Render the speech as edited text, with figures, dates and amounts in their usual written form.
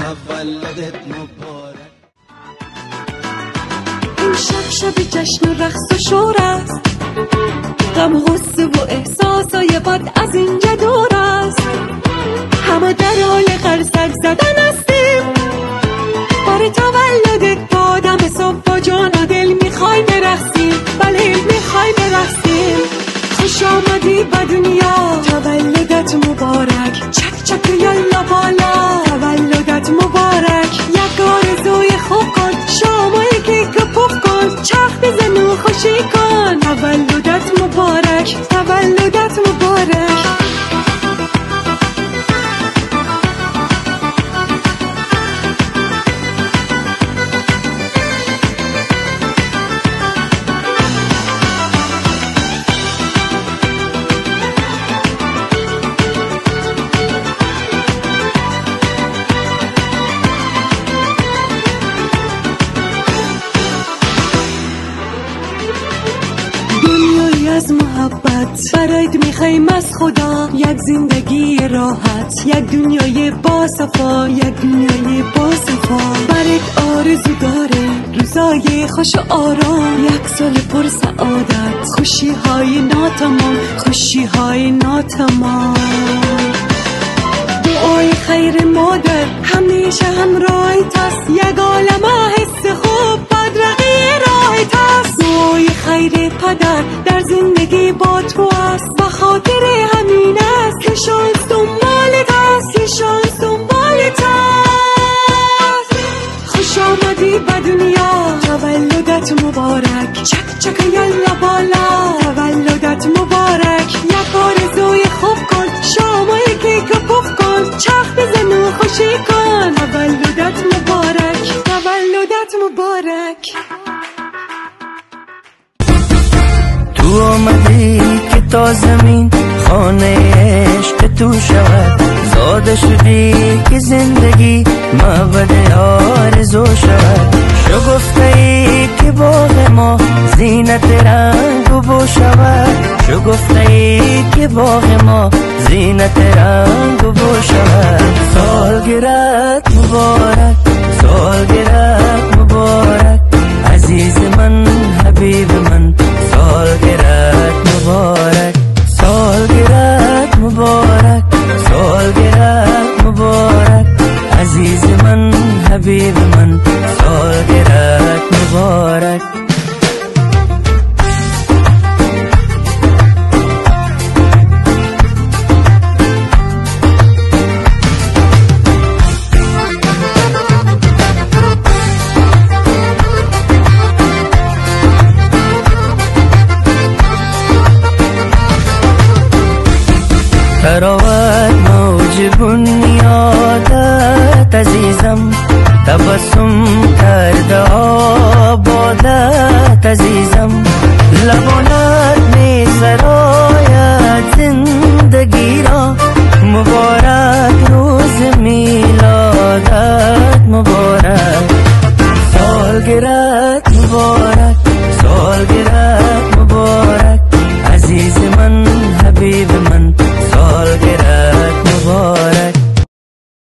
تولدت مبارک. این شب جشن و رقص و شور است، غم و غصه و احساسای بد از اینجا دور است. همه در حال قرصک زدن هستیم، برای تولدت با آدم حساب با جان و دل میخوای برقصیم. بله میخوای برقصیم. خوش آمدی به دنیا، تولدت مبارک. چک چک یالا بالا، تولدت مبارک. یک آرزوی خوب کن، شامای کیک پف کن، چرخ بزن و خوشی کن. تولدت مبارک، تولدت مبارک. از محبت برایت میخوایم از خدا، یک زندگی راحت، یک دنیای با صفا، یک دنیای با صفا. برایت آرزو داره روزای خوش و آرام، یک سال پر سعادت، خوشی های ناتمام، خوشی های ناتمام. دعای خیر مادر همیشه همراهت است، یک عالم حس خوب بدرقی راهت است. دعای خیر پدر در زندگی با تو است، به خاطر همین است که شانس دنبالت است، که شانس دنبالت است. خوش آمدی به دنیا، تولدت مبارک. چک چک یالا بالا، تولدت مبارک. یک آرزوی خوب کن، شامای کیک پف کن، چرخ بزن و خوشی کن. تولدت مبارک، تولدت مبارک. تو آمدی که تا زمین خانه عشق تو شود، زاده شدی که زندگی معبد آرزو شود. شگفته ای که باغ ما زینت رنگ و بو شود، شگفته ای که باغ ما زینت رنگ و بو شود. سالگرت مبارک، سالگرت مبارک، عزیز من حبیب من، سالگرت مبارک، سالگرت مبارک، سالگرت مبارک، عزیز من حبیب من، سالگرت مبارک. تراوت موج بنیادت عزیزم، تبسم کرده آبادت عزیزم. لبانت می سراید زندگی را، مبارک روز میلادت مبارک. سالگرت مبارک،